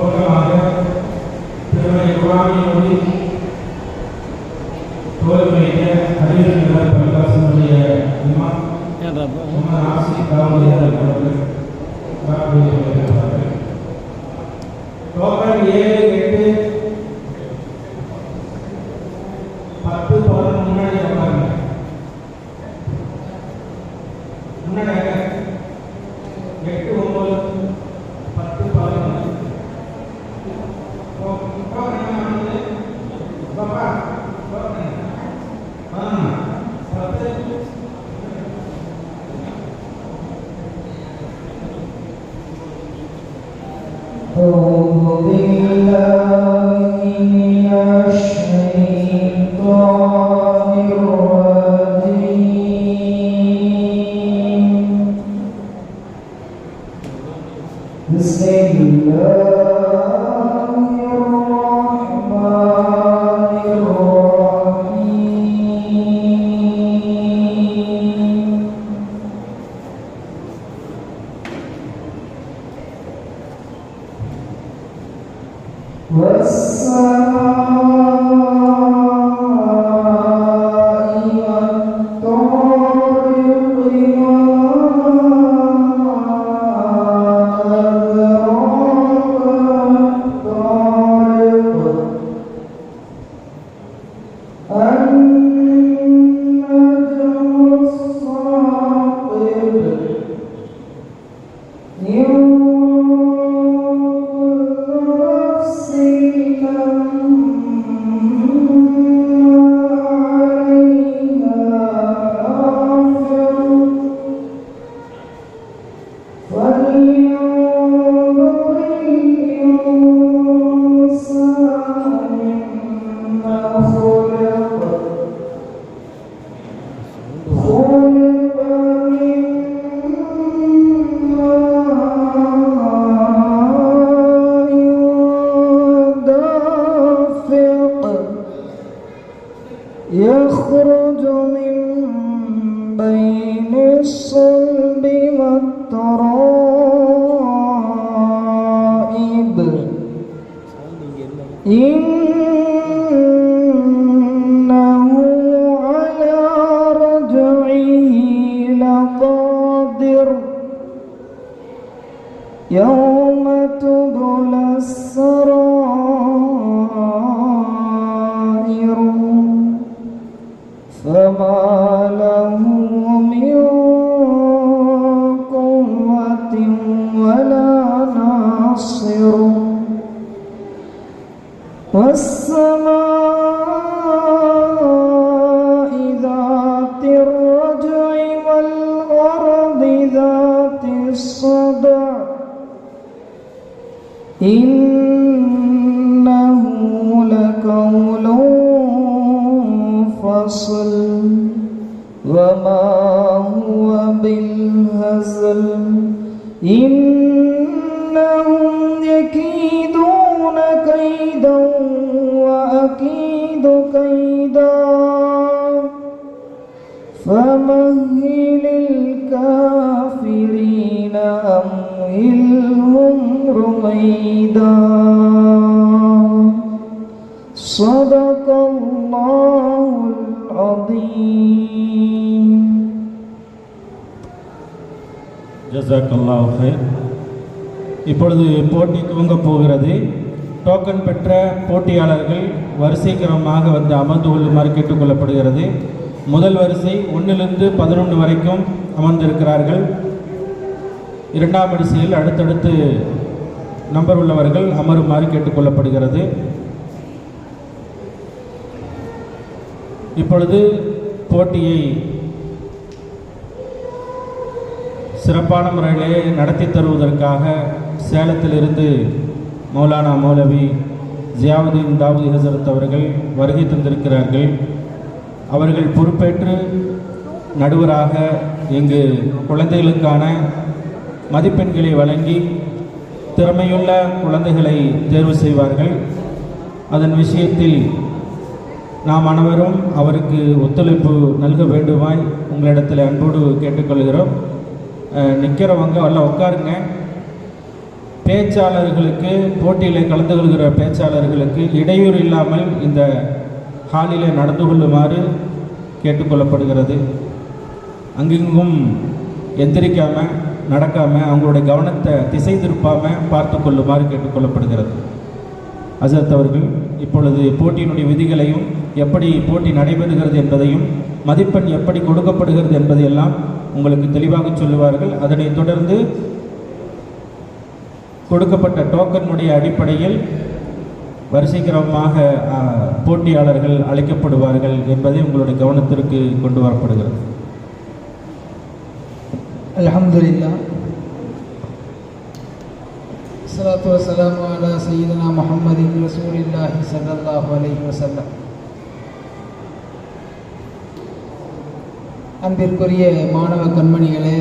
துவக்கமாக திருமண குரானியோடு தோல்மையிட்ட அறிவியல் பரிகாசனுடைய டோக்கன் 7, 8, 10, 11 முன்னாடி உட்காருங்க. முன்னாடி 8, 9, 10, 11 பாப்பா أعوذ بالله من الشيطان الرجيم بسم الله الرحمن الرحيم والسماء والطارق النجم الثاقب يخرج من بين الصلب والترائب إنه على رجعه لقادر يوم تبلى السرائر فما له من قوة ولا ناصر والسماء ذات الرجع والأرض ذات الصدع إنه لقول فصل وما هو بالهزل إنهم يكيدون كيدا وأكيد كيدا فمهل الكافرين أمهلهم رويدا صدق الله العظيم ஜஸாக்கல்லாஹு ஹைர். இப்பொழுது போட்டி துவங்கப் போகிறது. டோக்கன் பெற்ற போட்டியாளர்கள் வரிசை கிரமமாக வந்து அமர்ந்து கொள்ளுமாறு கேட்டுக்கொள்ளப்படுகிறது. முதல் வரிசை 1லிருந்து 11 வரைக்கும் அமர்ந்திருக்கிறார்கள். இரண்டாம் வரிசையில் அடுத்தடுத்து நம்பர் உள்ளவர்கள் அமருமாறு கேட்டுக்கொள்ளப்படுகிறது. இப்பொழுது போட்டியை சிறப்பான முறையிலே நடத்தி தருவதற்காக சேலத்திலிருந்து மௌலானா மௌலவி ஜியாவுதீன் தாவூதி ஹசரத் அவர்கள் வருகை தந்திருக்கிறார்கள். அவர்கள் பொறுப்பேற்று நடுவராக இங்கு குழந்தைகளுக்கான மதிப்பெண்களை வழங்கி திறமையுள்ள குழந்தைகளை தேர்வு செய்வார்கள். அதன் விஷயத்தில் நாம் அனைவரும் அவருக்கு ஒத்துழைப்பு நல்க வேண்டுமாய் உங்களிடத்தில் அன்போடு கேட்டுக்கொள்கிறோம். நிற்கிறவங்க எல்லாம் உட்காருங்க. பேச்சாளர்களுக்கு, போட்டியில் கலந்து கொள்கிற பேச்சாளர்களுக்கு இடையூறு இல்லாமல் இந்த ஹாலிலே நடந்து கொள்ளுமாறு கேட்டுக்கொள்ளப்படுகிறது. அங்கெங்கும் எந்திரிக்காமல், நடக்காமல், அவங்களுடைய கவனத்தை திசை திருப்பாமல் பார்த்து கொள்ளுமாறு கேட்டுக்கொள்ளப்படுகிறது. ஹசரத் அவர்கள் இப்பொழுது போட்டியினுடைய விதிகளையும், எப்படி போட்டி நடைபெறுகிறது என்பதையும், மதிப்பெண் எப்படி கொடுக்கப்படுகிறது என்பதையெல்லாம் உங்களுக்கு தெளிவாக சொல்லுவார்கள். அதனைத் தொடர்ந்து கொடுக்கப்பட்ட டோக்கனுடைய அடிப்படையில் வரிசைக்கிரமமாக போட்டியாளர்கள் அழைக்கப்படுவார்கள் என்பதை உங்களுடைய கவனத்திற்கு கொண்டு வரப்படுகிறது. அல்ஹம்துலில்லாஹ், ஸலாத்து வஸ்ஸலாமு அலா சய்யிதினா முஹம்மதின் ரசூலில்லாஹி ஸல்லல்லாஹு அலைஹி வஸல்லம். அன்பிற்குரிய மாணவ கண்மணிகளே,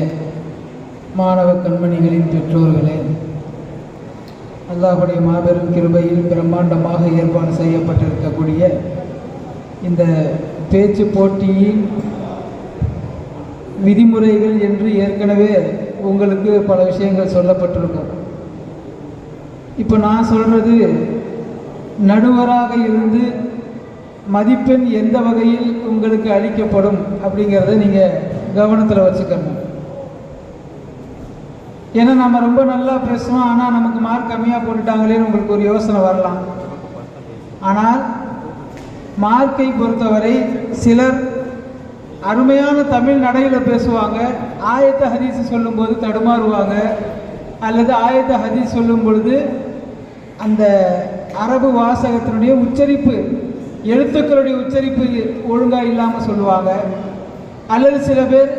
மாணவ கண்மணிகளின் பெற்றோர்களே, அல்லாஹுடைய மாபெரும் கிருபையில் பிரம்மாண்டமாக ஏற்பாடு செய்யப்பட்டிருக்கக்கூடிய இந்த பேச்சு போட்டியின் விதிமுறைகள் என்று ஏற்கனவே உங்களுக்கு பல விஷயங்கள் சொல்லப்பட்டிருக்கும். இப்போ நான் சொல்கிறது நடுவராக இருந்து மதிப்பெண் எந்த வகையில் உங்களுக்கு அளிக்கப்படும் அப்படிங்கிறத நீங்கள் கவனத்தில் வச்சுக்கணும். ஏன்னா நம்ம ரொம்ப நல்லா பேசுவோம், ஆனால் நமக்கு மார்க் கம்மியாக போட்டுட்டாங்களேன்னு உங்களுக்கு ஒரு யோசனை வரலாம். ஆனால் மார்க்கை பொறுத்தவரை சிலர் அருமையான தமிழ் நடையில் பேசுவாங்க, ஆயத்த ஹதீஸ் சொல்லும்போது தடுமாறுவாங்க, அல்லது ஆயத்த ஹதீஸ் சொல்லும் பொழுது அந்த அரபு வாசகத்தினுடைய உச்சரிப்பு, எழுத்துக்களுடைய உச்சரிப்பு ஒழுங்காக இல்லாமல் சொல்லுவாங்க. அல்லது சில பேர்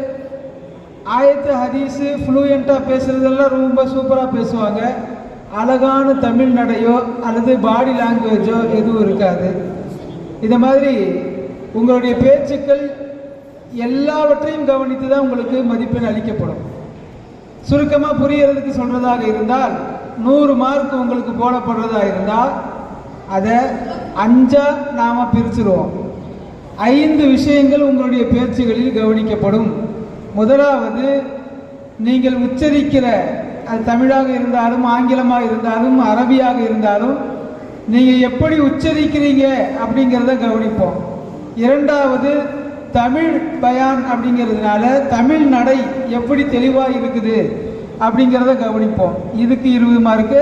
ஆயத்து ஹதீஸு ஃப்ளூயண்ட்டாக பேசுகிறதெல்லாம் ரொம்ப சூப்பராக பேசுவாங்க, அழகான தமிழ் நடையோ அல்லது பாடி லாங்குவேஜோ எதுவும் இருக்காது. இந்த மாதிரி உங்களுடைய பேச்சுக்கள் எல்லாவற்றையும் கவனித்து தான் உங்களுக்கு மதிப்பெண் அளிக்கப்படும். சுருக்கமாக புரியறதுக்கு சொல்கிறதாக இருந்தால் 100 மார்க் உங்களுக்கு போடப்படுறதா இருந்தால் அதை 5 நாம் பிரிச்சுருவோம். 5 விஷயங்கள் உங்களுடைய பேச்சுகளில் கவனிக்கப்படும். முதலாவது, நீங்கள் உச்சரிக்கிற, அது தமிழாக இருந்தாலும் ஆங்கிலமாக இருந்தாலும் அரபியாக இருந்தாலும் நீங்கள் எப்படி உச்சரிக்கிறீங்க அப்படிங்கிறத கவனிப்போம். இரண்டாவது, தமிழ் பயான் அப்படிங்கிறதுனால தமிழ் நடை எப்படி தெளிவாக இருக்குது அப்படிங்கிறத கவனிப்போம். இதுக்கு 20 மார்க்கு.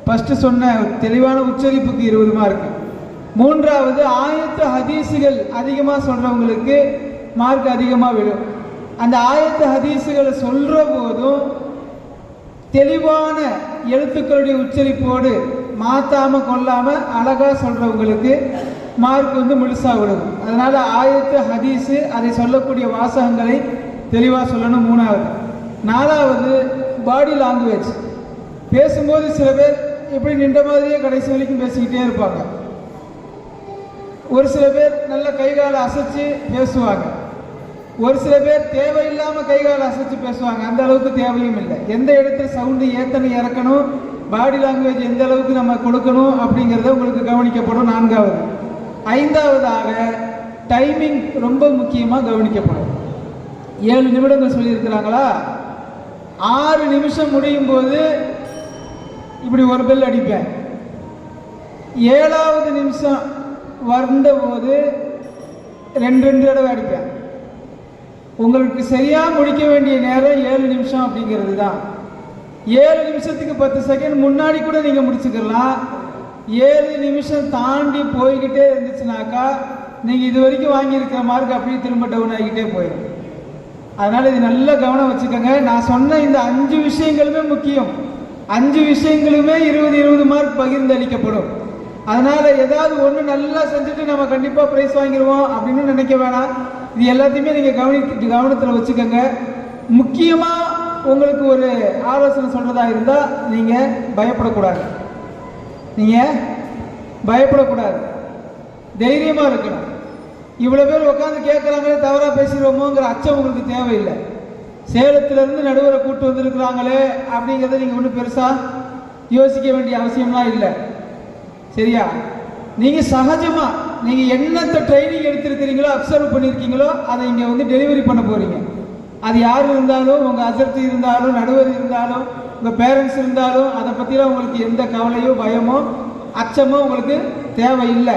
ஃபஸ்ட்டு சொன்ன தெளிவான உச்சரிப்புக்கு 20 மார்க்கு. மூன்றாவது, ஆயத்து ஹதீஸுகள் அதிகமாக சொல்கிறவங்களுக்கு மார்க் அதிகமாக விடும். அந்த ஆயத்து ஹதீஸுகளை சொல்கிற போதும் தெளிவான எழுத்துக்களுடைய உச்சரிப்போடு மாற்றாமல் கொள்ளாமல் அழகாக சொல்கிறவங்களுக்கு மார்க் முழுசாக விடும். அதனால் ஆயத்து ஹதீஸு அதை சொல்லக்கூடிய வாசகங்களை தெளிவாக சொல்லணும். மூணாவது. நாலாவது, பாடி லாங்குவேஜ். பேசும்போது சில பேர் எப்படி நின்ற மாதிரியே கடைசி வரைக்கும் பேசிக்கிட்டே இருப்பாங்க. ஒரு சில பேர் நல்ல கைகாலை அசைச்சு பேசுவாங்க. ஒரு சில பேர் தேவையில்லாமல் கைகாலை அசைச்சு பேசுவாங்க. அந்த அளவுக்கு தேவையும் இல்லை. எந்த இடத்துல சவுண்டு ஏத்தனை இறக்கணும், பாடி லாங்குவேஜ் எந்த அளவுக்கு நம்ம கொடுக்கணும் அப்படிங்கிறத உங்களுக்கு கவனிக்கப்படும். நான்காவது. ஐந்தாவதாக, டைமிங் ரொம்ப முக்கியமாக கவனிக்கப்படும். 7 நிமிடங்கள் சொல்லியிருக்கிறாங்களா, 6 நிமிஷம் முடியும் போது இப்படி ஒரு பெல் அடிப்பேன். 7வது நிமிஷம் வந்தபோது 2 தடவை அடிப்பேன். உங்களுக்கு சரியாக முடிக்க வேண்டிய நேரம் 7 நிமிஷம் அப்படிங்கிறது தான். 7 நிமிஷத்துக்கு 10 செகண்ட் முன்னாடி கூட நீங்கள் முடிச்சுக்கலாம். 7 நிமிஷம் தாண்டி போய்கிட்டே இருந்துச்சுனாக்கா நீங்கள் இது வரைக்கும் வாங்கியிருக்கிற மார்க் அப்படியே திரும்ப டவுன் ஆகிக்கிட்டே போயிடும். அதனால் இது நல்ல கவனம் வச்சுக்கோங்க. நான் சொன்ன இந்த 5 விஷயங்களுமே முக்கியம். 5 விஷயங்களுமே 20 மார்க் பகிர்ந்து அளிக்கப்படும். அதனால் ஏதாவது ஒன்று நல்லா செஞ்சுட்டு நம்ம கண்டிப்பாக ப்ரைஸ் வாங்கிடுவோம் அப்படின்னு நினைக்க வேணாம். இது எல்லாத்தையுமே நீங்கள் கவனத்தில் வச்சுக்கோங்க. முக்கியமாக உங்களுக்கு ஒரு ஆலோசனை சொல்கிறதா இருந்தால் நீங்கள் பயப்படக்கூடாது. தைரியமாக இருக்கணும். இவ்வளோ பேர் உட்காந்து கேட்குறாங்களே, தவறாக பேசிடுவோமோங்கிற அச்சம் உங்களுக்கு தேவையில்லை. சேலத்திலேருந்து நடுவரை கூட்டு வந்திருக்கிறாங்களே அப்படிங்கிறத நீங்கள் ஒன்றும் பெருசாக யோசிக்க வேண்டிய அவசியம்லாம் இல்லை. சரியா? நீங்கள் சகஜமாக நீங்கள் என்னத்தை ட்ரைனிங் எடுத்திருக்கிறீங்களோ, அப்சர்வ் பண்ணியிருக்கீங்களோ, அதை இங்கே டெலிவரி பண்ண போகிறீங்க. அது யார் இருந்தாலும், உங்கள் அசர்த்தி இருந்தாலும், நடுவர் இருந்தாலும், உங்கள் பேரண்ட்ஸ் இருந்தாலும் அதை பற்றிலாம் உங்களுக்கு எந்த கவலையோ பயமோ அச்சமோ உங்களுக்கு தேவையில்லை.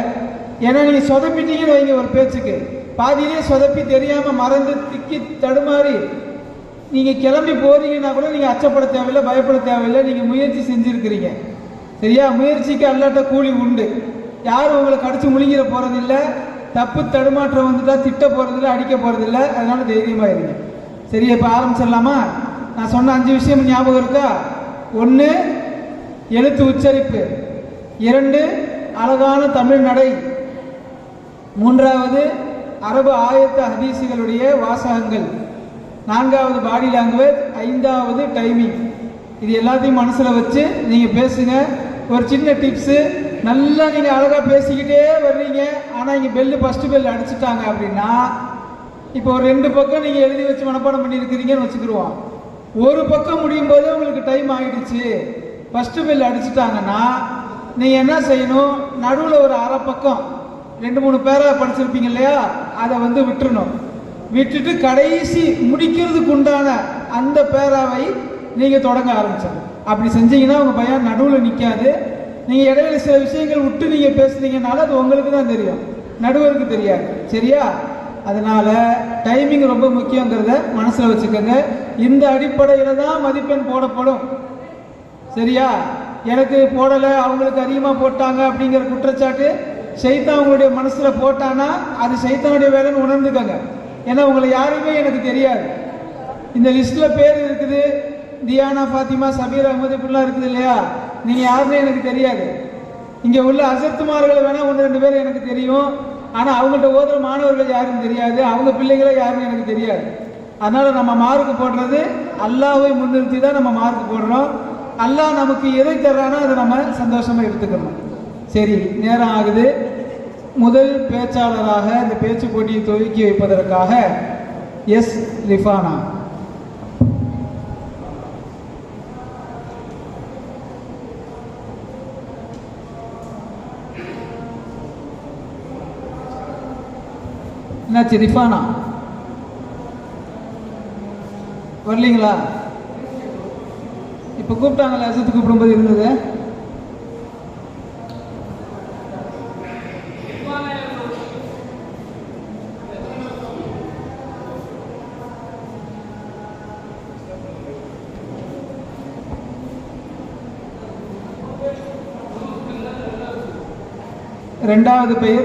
ஏன்னா நீங்கள் சொதப்பிட்டீங்கன்னு வைங்க, ஒரு பேச்சுக்கு பாதியிலே சொதப்பி தெரியாமல் மறந்து திக்கி தடுமாறி நீங்கள் கிளம்பி போறீங்கன்னா கூட நீங்கள் அச்சப்பட தேவையில்லை, பயப்பட தேவையில்லை. நீங்கள் முயற்சி செஞ்சுருக்கிறீங்க, சரியா? முயற்சிக்கு அல்லாட்ட கூலி உண்டு. யாரும் உங்களை கடிச்சு முழுங்கிற போகிறதில்லை. தப்பு தடுமாற்றம் வந்துட்டா திட்ட போகிறதில்ல, அடிக்க போகிறதில்ல. அதனால தைரியமாக இருங்க, சரியா? இப்போ ஆரம்பிச்சிடலாமா? நான் சொன்ன 5 விஷயம் ஞாபகம் இருக்கா? 1 எழுத்து உச்சரிப்பு, 2 அழகான தமிழ் நடை, 3வது அரபு ஆயத்த ஹதீஸுகளுடைய வாசகங்கள், 4வது பாடி லாங்குவேஜ், 5வது டைமிங். இது எல்லாத்தையும் மனசில் வச்சு நீங்கள் பேசுங்க. ஒரு சின்ன டிப்ஸு, நல்லா நீங்கள் அழகாக பேசிக்கிட்டே வர்றீங்க, ஆனால் இங்கே ஃபஸ்ட்டு பெல் அடிச்சுட்டாங்க அப்படின்னா, இப்போ ஒரு 2 பக்கம் நீங்கள் எழுதி வச்சு மனப்பாடம் பண்ணியிருக்கிறீங்கன்னு வச்சுக்கிடுவோம். ஒரு பக்கம் முடியும் போதே உங்களுக்கு டைம் ஆகிடுச்சு, ஃபஸ்ட்டு பெல் அடிச்சுட்டாங்கன்னா நீங்கள் என்ன செய்யணும்? நடுவில் ஒரு அரை பக்கம் 2-3 பேரா படிச்சிருப்பீங்க இல்லையா, அதை விட்டுறணும். விட்டுட்டு கடைசி முடிக்கிறதுக்கு உண்டான அந்த பேராவை நீங்கள் தொடங்க ஆரம்பிச்சிடணும். அப்படி செஞ்சீங்கன்னா உங்கள் பையன் நடுவில் நிற்காது. நீங்கள் இடையில சில விஷயங்கள் விட்டு நீங்கள் பேசுனீங்கனால அது உங்களுக்கு தான் தெரியும், நடுவருக்கு தெரியாது, சரியா? அதனால டைமிங் ரொம்ப முக்கியங்கிறத மனசில் வச்சுக்கோங்க. இந்த அடிப்படையில் தான் மதிப்பெண் போடப்படும், சரியா? எனக்கு போடலை, அவங்களுக்கு அதிகமாக போட்டாங்க அப்படிங்கிற குற்றச்சாட்டு சைத்தான் உங்களுடைய மனசில் போட்டானா அது சைத்தானுடைய வேலைன்னு உணர்ந்துக்கங்க. ஏன்னா உங்களை யாருமே எனக்கு தெரியாது. இந்த லிஸ்ட்டில் பேர் இருக்குது, தியானா, ஃபாத்திமா, சபீர், அஹமது இப்படிலாம் இருக்குது இல்லையா? நீங்கள் யாருமே எனக்கு தெரியாது. இங்கே உள்ள அசத்துமார்களை வேணால் 1-2 பேர் எனக்கு தெரியும். ஆனால் அவங்கள்ட்ட ஓதுற மாணவர்கள் யாரும் தெரியாது, அவங்க பிள்ளைகளே யாருன்னு எனக்கு தெரியாது. அதனால் நம்ம மார்க் போடுறது அல்லாஹ்வை முன்னிறுத்தி தான் நம்ம மார்க் போடுறோம். அல்லாஹ் நமக்கு எதை தர்றானோ அதை நம்ம சந்தோஷமாக எடுத்துக்கணும். சரி, நேரம் ஆகுது. முதல் பேச்சாளராக இந்த பேச்சு போட்டியை துவக்கி வைப்பதற்காக எஸ் ரிஃபானா. என்னாச்சு ரிஃபானா, வரலீங்களா? இப்போ கூப்பிட்டாங்களே, அசத்து கூப்பிடும்போது இருந்தது. ரெண்டாவது பெயர்